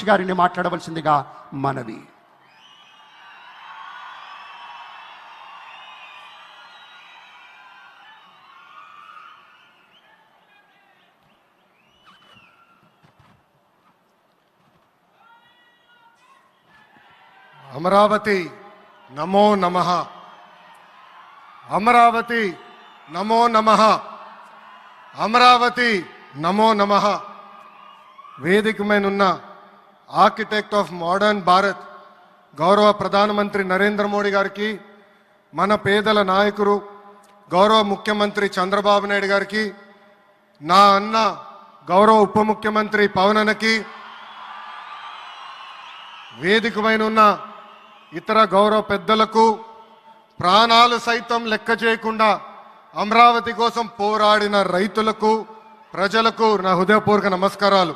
గారిని మాట్లాడవలసిందిగా మనవి. అమరావతి నమో నమః. అమరావతి నమో నమః. అమరావతి నమో నమః. వేదిక మీదున్న ఆర్కిటెక్ట్ ఆఫ్ మోడర్న్ భారత్ గౌరవ ప్రధానమంత్రి నరేంద్ర మోడీ గారికి, మన పేదల నాయకుడు గౌరవ ముఖ్యమంత్రి చంద్రబాబు నాయుడు గారికి, నా అన్న గౌరవ ఉప ముఖ్యమంత్రి పవన్ అన్నకి, వేదిక మీదున్న ఇతర గౌరవ పెద్దలకు, ప్రాణాలు సైతం లెక్క చేయకుండా అమరావతి కోసం పోరాడిన రైతులకు, ప్రజలకు నా హృదయపూర్వక నమస్కారాలు.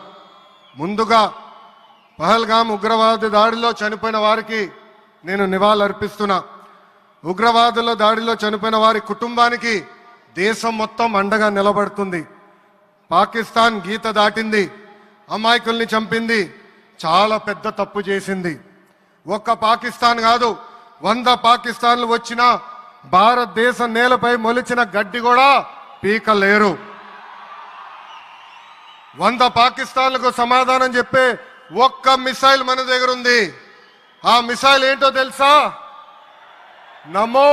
ముందుగా పహల్గాం ఉగ్రవాద దాడిలో చనిపోయిన వారికి నేను నివాళులర్పిస్తున్నా. ఉగ్రవాదుల దాడిలో చనిపోయిన వారి కుటుంబానికి దేశం మొత్తం అండగా నిలబడుతుంది. పాకిస్తాన్ గీత దాటింది, అమాయకుల్ని చంపింది, చాలా పెద్ద తప్పు చేసింది. ఒక్క పాకిస్తాన్ కాదు, 100 పాకిస్తాన్లు వచ్చినా భారతదేశం నేలపై మొలిచిన గడ్డి కూడా పీకలేరు. 100 పాకిస్తాన్లకు సమాధానం చెప్పే ఒక్క మిసైల్ మన దగ్గర ఉంది. ఆ మిసైల్ ఏంటో తెలుసా? నమో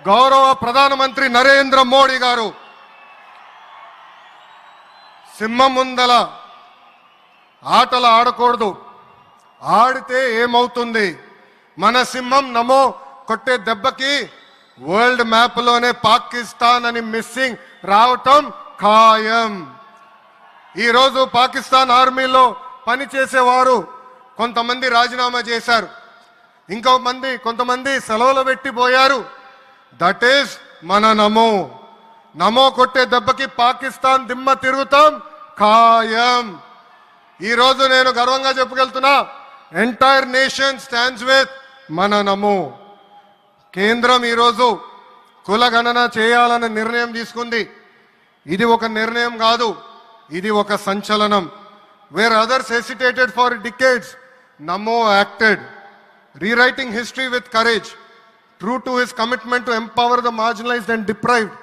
గౌరవ ప్రధానమంత్రి నరేంద్ర మోడీ గారు. సింహం ముందల ఆటలు ఆడకూడదు, ఆడితే ఏమవుతుంది? మన సింహం నమో కొట్టే దెబ్బకి వరల్డ్ మ్యాప్లోనే పాకిస్తాన్ అని మిస్సింగ్ రావటం ఖాయం. ఈరోజు పాకిస్తాన్ ఆర్మీలో పనిచేసేవారు కొంతమంది రాజీనామా చేశారు, కొంతమంది సెలవులు పెట్టిపోయారు. దట్ ఈస్ మన నమో. నమో కొట్టే దెబ్బకి పాకిస్తాన్ దిమ్మ తిరుగుతాం ఖాయం. ఈరోజు నేను గర్వంగా చెప్పగలుగుతున్నా, ఎంటైర్ నేషన్ స్టాండ్స్ విత్ మన నమో. కేంద్రం ఈరోజు కులగణన చేయాలనే నిర్ణయం తీసుకుంది. ఇది ఒక నిర్ణయం కాదు, ఇది ఒక సంచలనం. Where others hesitated for decades, Namo acted, rewriting history with courage. True to his commitment to empower the marginalized and deprived,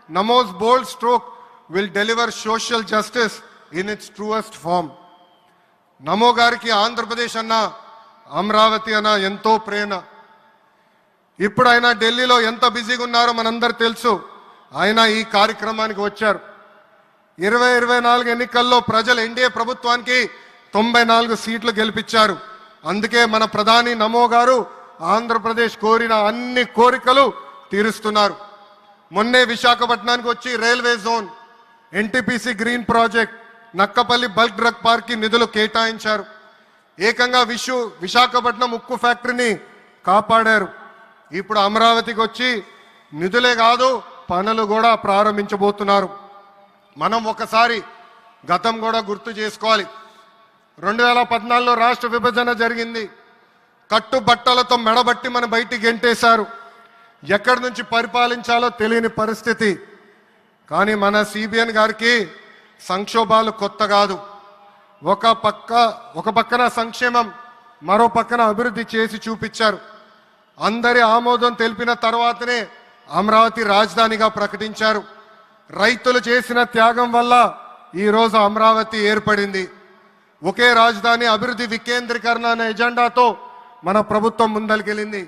Namo's bold stroke will deliver social justice in its truest form. Namo gariki Andhra Pradesh anna, Amravati anna ento prena. ఇప్పుడు ఆయన ఢిల్లీలో ఎంత బిజీగా ఉన్నారో మనందరూ తెలుసు. ఆయన ఈ కార్యక్రమానికి వచ్చారు. 2024 ఎన్నికల్లో ప్రజలు ఎన్డీఏ ప్రభుత్వానికి 94 సీట్లు గెలిపించారు. అందుకే మన ప్రధాని నమో గారు ఆంధ్రప్రదేశ్ కోరిన అన్ని కోరికలు తీరుస్తున్నారు. మొన్నే విశాఖపట్నానికి వచ్చి railway zone, NTPC green project, Nakkapalli bulk drug park కి నిధులు కేటాయించారు. ఏకంగా విశాఖపట్నం ఉక్కు ఫ్యాక్టరీని కాపాడారు. ఇప్పుడు అమరావతికి వచ్చి నిధులే కాదు పనులు కూడా ప్రారంభించబోతున్నారు. మనం ఒకసారి గతం కూడా గుర్తు చేసుకోవాలి. 2014లో రాష్ట్ర విభజన జరిగింది. కట్టుబట్టలతో మెడబట్టి మన బయటికి గెంటేశారు. ఎక్కడి నుంచి పరిపాలించాలో తెలియని పరిస్థితి. కానీ మన సిబిఎన్ గారికి సంక్షోభాలు కొత్త కాదు. ఒక పక్కన సంక్షేమం, మరో పక్కన అభివృద్ధి చేసి చూపించారు. అందరి ఆమోదం తెలిపిన తర్వాతనే అమరావతి రాజధానిగా ప్రకటించారు. రైతులు చేసిన త్యాగం వల్ల ఈరోజు అమరావతి ఏర్పడింది. ఒకే రాజధాని అభివృద్ధి వికేంద్రీకరణ అనే ఎజెండాతో మన ప్రభుత్వం ముందలికెళ్ళింది.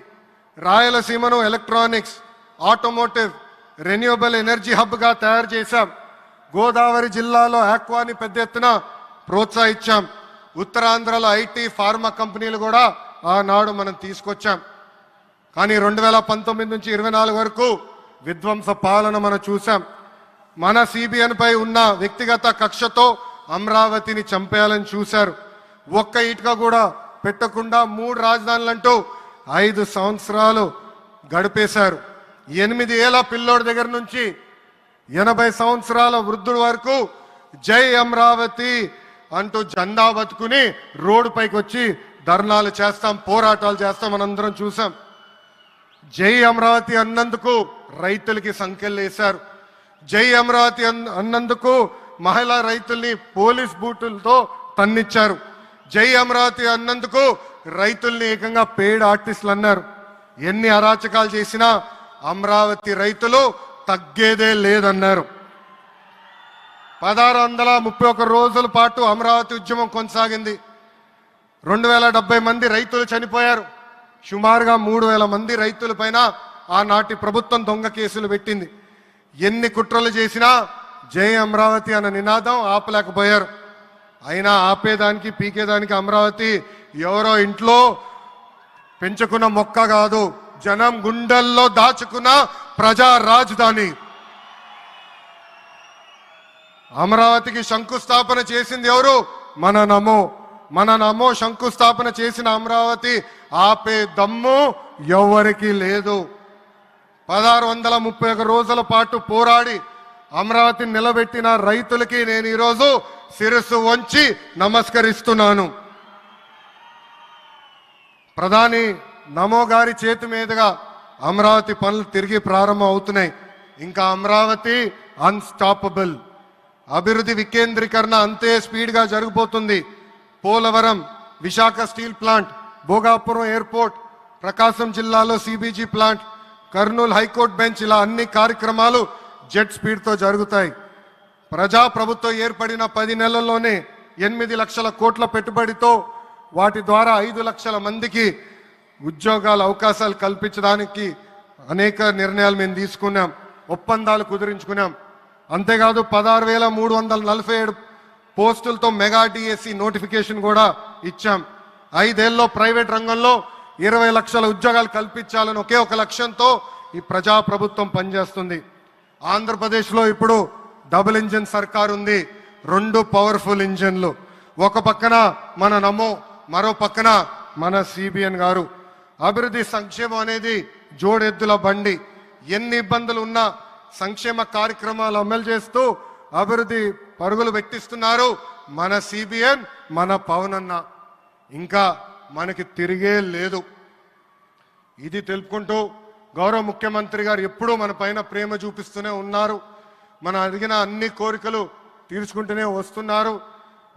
రాయలసీమను ఎలక్ట్రానిక్స్, ఆటోమోటివ్, రెన్యూవబుల్ ఎనర్జీ హబ్గా తయారు చేశాం. గోదావరి జిల్లాలో ఆక్వాని పెద్ద ఎత్తున ప్రోత్సహించాం. ఉత్తరాంధ్రలో ఐటీ, ఫార్మా కంపెనీలు కూడా ఆనాడు మనం తీసుకొచ్చాం. కానీ 2019 నుంచి 24 వరకు విధ్వంస పాలన మనం చూసాం. మన సిబిఎన్ పై ఉన్న వ్యక్తిగత కక్షతో అమరావతిని చంపేయాలని చూశారు. ఒక్క ఇటుక కూడా పెట్టకుండా 3 రాజధానులంటూ 5 సంవత్సరాలు గడిపేశారు. 8 ఏళ్ల పిల్లోడి దగ్గర నుంచి 80 సంవత్సరాల వృద్ధుల వరకు జై అమరావతి అంటూ జెండా బతుకుని రోడ్డు పైకి వచ్చి ధర్నాలు చేస్తాం, పోరాటాలు చేస్తాం మనందరం చూసాం. జై అమరావతి అన్నందుకు రైతులకి సంఖ్యలు వేశారు. జై అమరావతి అన్నందుకు మహిళా రైతుల్ని పోలీస్ బూటులతో తన్నిచ్చారు. జై అమరావతి అన్నందుకు రైతుల్ని ఏకంగా పెయిడ్ ఆర్టిస్టులు అన్నారు. ఎన్ని అరాచకాలు చేసినా అమరావతి రైతులు తగ్గేదే లేదన్నారు. 1631 రోజుల పాటు అమరావతి ఉద్యమం కొనసాగింది. 2070 మంది రైతులు చనిపోయారు. సుమారుగా 3000 మంది రైతుల పైన ఆనాటి ప్రభుత్వం దొంగ కేసులు పెట్టింది. ఎన్ని కుట్రలు చేసినా జై అమరావతి అన్న నినాదం ఆపలేకపోయారు. అయినా ఆపేదానికి పీకేదానికి అమరావతి ఎవరో ఇంట్లో పెంచుకున్న మొక్క కాదు, జనం గుండెల్లో దాచుకున్న ప్రజా రాజధాని. అమరావతికి శంకుస్థాపన చేసింది ఎవరు? మన నమో శంకుస్థాపన చేసిన అమరావతి ఆపే దమ్ము ఎవరికి లేదు. 1631 రోజుల పాటు పోరాడి అమరావతిని నిలబెట్టిన రైతులకి నేను ఈరోజు శిరస్సు వంచి నమస్కరిస్తున్నాను. ప్రధాని నమో గారి చేతి మీదుగా అమరావతి పనులు తిరిగి ప్రారంభం అవుతున్నాయి. ఇంకా అమరావతి అన్స్టాపబుల్. అభివృద్ధి వికేంద్రీకరణ అంతే స్పీడ్గా జరిగిపోతుంది. Polavaram, Visakha steel plant, Bhogapuram airport, Prakasam జిల్లాలో CBG plant, Kurnool high court bench, ఇలా అన్ని కార్యక్రమాలు జెట్ స్పీడ్తో జరుగుతాయి. ప్రజాప్రభుత్వం ఏర్పడిన 10 నెలల్లోనే 8 లక్షల కోట్ల పెట్టుబడితో వాటి ద్వారా 5 లక్షల మందికి ఉద్యోగాల అవకాశాలు కల్పించడానికి అనేక నిర్ణయాలు మేము తీసుకున్నాం, ఒప్పందాలు కుదిరించుకున్నాం. అంతేకాదు 16,347 పోస్టులతో మెగా డిఎస్సి నోటిఫికేషన్ కూడా ఇచ్చాం. 5 ఏళ్ళలో ప్రైవేట్ రంగంలో 20 లక్షల ఉద్యోగాలు కల్పించాలని ఒకే ఒక లక్ష్యంతో ఈ ప్రజాప్రభుత్వం పనిచేస్తుంది. ఆంధ్రప్రదేశ్లో ఇప్పుడు డబుల్ ఇంజిన్ సర్కార్ ఉంది. 2 పవర్ఫుల్ ఇంజిన్లు. ఒక పక్కన మన నమో, మరో పక్కన మన సిబిఎన్ గారు. అభివృద్ధి సంక్షేమం అనేది జోడెద్దుల బండి. ఎన్ని ఇబ్బందులు ఉన్నా సంక్షేమ కార్యక్రమాలు అమలు చేస్తూ అభివృద్ధి పరుగులు పెట్టిస్తున్నారు మన సిబిఎన్, మన పవన్ అన్న. ఇంకా మనకి తిరిగే లేదు. ఇది తెలుపుకుంటూ గౌరవ ముఖ్యమంత్రి గారు ఎప్పుడూ మన పైన ప్రేమ చూపిస్తూనే ఉన్నారు. మనం అడిగిన అన్ని కోరికలు తీర్చుకుంటూనే వస్తున్నారు.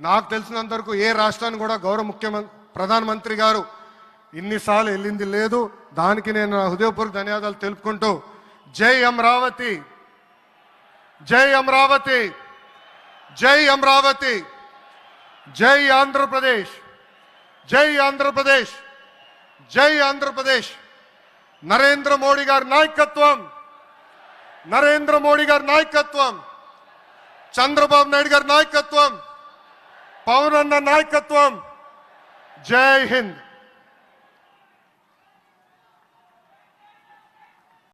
నాకు తెలిసినంత వరకు ఏ రాష్ట్రాన్ని కూడా గౌరవ ప్రధానమంత్రి గారు ఇన్నిసార్లు వెళ్ళింది లేదు. దానికి నేను హృదయపూర్వక ధన్యవాదాలు తెలుపుకుంటూ జై అమరావతి, జై అమరావతి, జై అమరావతి, జై ఆంధ్రప్రదేశ్, జై ఆంధ్రప్రదేశ్, జై ఆంధ్రప్రదేశ్. నరేంద్ర మోడీ గారి నాయకత్వం, నరేంద్ర మోడీ గారి నాయకత్వం, చంద్రబాబు నాయుడు గారి నాయకత్వం, పవన్ అన్న నాయకత్వం. జై హింద్.